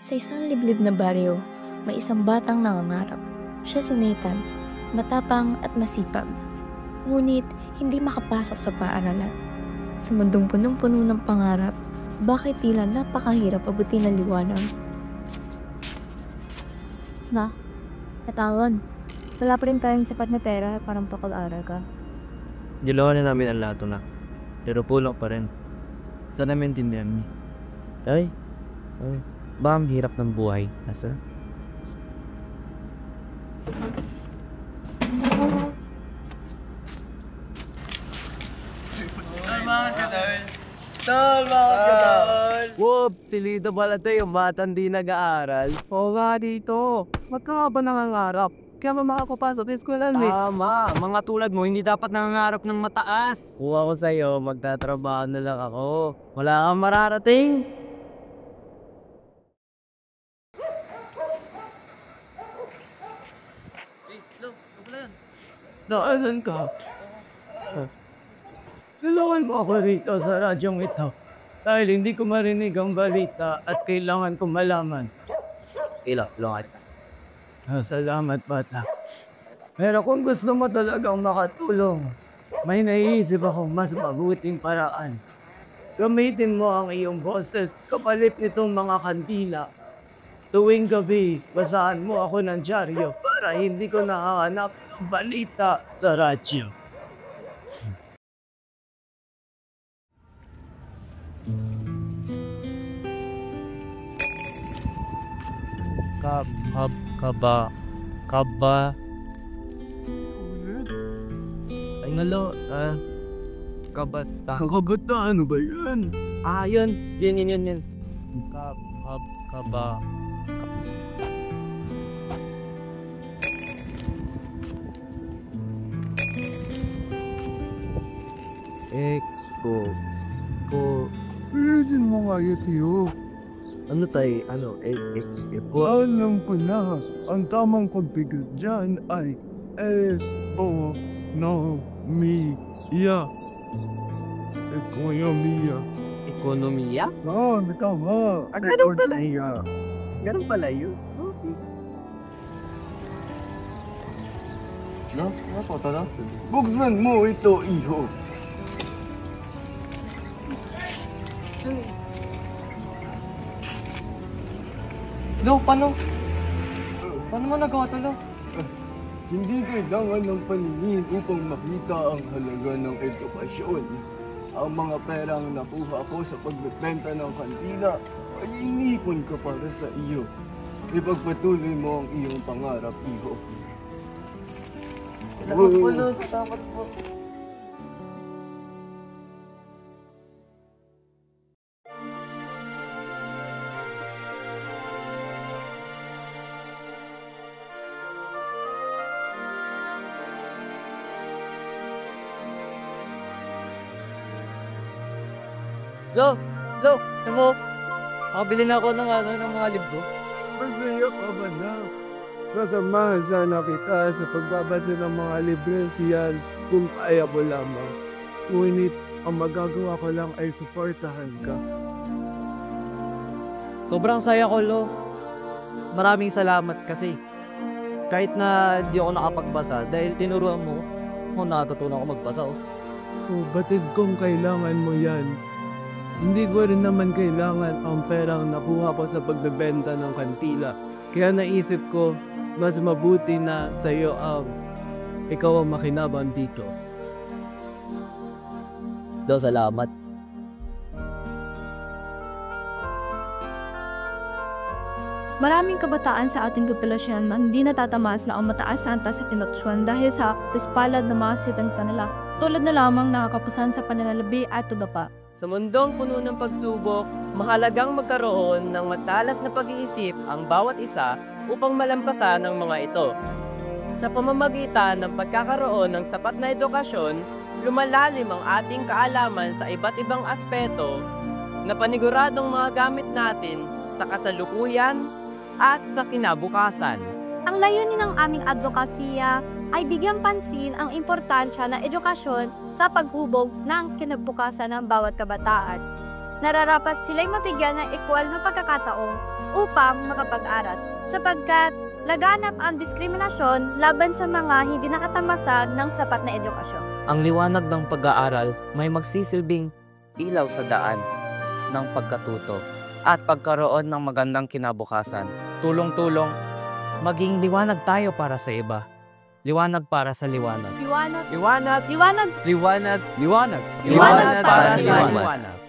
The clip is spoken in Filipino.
Sa isang liblib na baryo, may isang batang nangangarap. Siya si Nathan, matapang at masipag. Ngunit hindi makapasok sa paaralan. Sa mundong punong-puno ng pangarap, bakit tila napakahirap abutin ang liwanag? Na, katawan. Wala pa rin tayong sapat na pera para mapag-aral ka. Dilawan na namin ang lahat na. Pero pulong pa rin. Sana maintindihan mo. Ay, ba ang hirap ng buhay, Asa? Whoop! Si Lito pala to yung batang di nag-aaral. Oo nga dito. Magka ba nangangarap? Kaya ba makakapasok sa eskwelahan eh? Tama! Mga tulad mo, hindi dapat nangangarap ng mataas. Kung ako sa'yo, magtatrabaho na lang ako. Wala kang mararating. Naasan ka? Kailangan mo ako rito sa radyong ito. Dahil hindi ko marinig ang balita at kailangan ko malaman. Lungat. Salamat, bata. Pero kung gusto mo talagang makatulong, may naiisip akong mas mabuting paraan. Gamitin mo ang iyong boses kapalit nitong mga kandila. Tuwing gabi, basahan mo ako ng dyaryo para hindi ko nakahanap ng balita sa radyo. Kaba. Ay ngalo, kabata. Kabata, ano ba yan? Yun. Yan. Kaba. Pilitin mo nga yun, Tiyo. Ano tayo? Alam ko na, ang tamang configure dyan ay S-O-No-Mi-Ya. Ekonomiya. Ekonomiya? Oo, tama. Ganun pala yun. Ganun pala yun. No? Foto na? Buksan mo ito, iho. Lo, paano? Paano mo nagawa ito, Lo? Hindi kailangan ng paningin upang makita ang halaga ng edukasyon. Ang mga perang nakuha ko sa pagbebenta ng kantina ay inipon ko para sa iyo. Ipagpatuloy mo ang iyong pangarap, iho. Salamat po, Lo. Salamat po. Lo! Mo? Makabili na ako ng mga libro. Masaya ka ba na? Sasamahan sana kita sa pagbabasa ng mga libre siyans kung kaya mo lamang. Ngunit ang magagawa ko lang ay suportahan ka. Sobrang saya ko, Lo. Maraming salamat kasi kahit na di ako nakapagbasa dahil tinuruan mo, natutunan ako magbasa. Batid kong kailangan mo yan. Hindi ko rin naman kailangan ang perang nakuha ko sa pagbebenta ng kantila. Kaya naisip ko, mas mabuti na sa iyo ang ikaw ang makinabang dito. Lo, salamat. Maraming kabataan sa ating populasyon na hindi natatamas na ang mataas na antas sa pinutsyon dahil sa tispalad ng mga sitang kanila, tulad na lamang nakakapusan sa pananalabi at tudapa. Sa mundong puno ng pagsubok, mahalagang magkaroon ng matalas na pag-iisip ang bawat isa upang malampasan ang mga ito. Sa pamamagitan ng pagkakaroon ng sapat na edukasyon, lumalalim ang ating kaalaman sa iba't ibang aspeto na paniguradong mga gamit natin sa kasalukuyan at sa kinabukasan. Ang layunin ng aming advokasya ay bigyang pansin ang importansya ng edukasyon sa paghubog ng kinabukasan ng bawat kabataan. nararapat sila'y mabigyan ng equal na pagkakataon upang makapag-aral, sapagkat laganap ang diskriminasyon laban sa mga hindi nakatamasa ng sapat na edukasyon. Ang liwanag ng pag-aaral may magsisilbing ilaw sa daan ng pagkatuto at pagkaroon ng magandang kinabukasan. Tulong-tulong, maging liwanag tayo para sa iba. Liwanag para sa liwanag. Liwanag. Liwanag. Liwanag. Liwanag. Liwanag. Liwanag para sa liwanag. liwanag.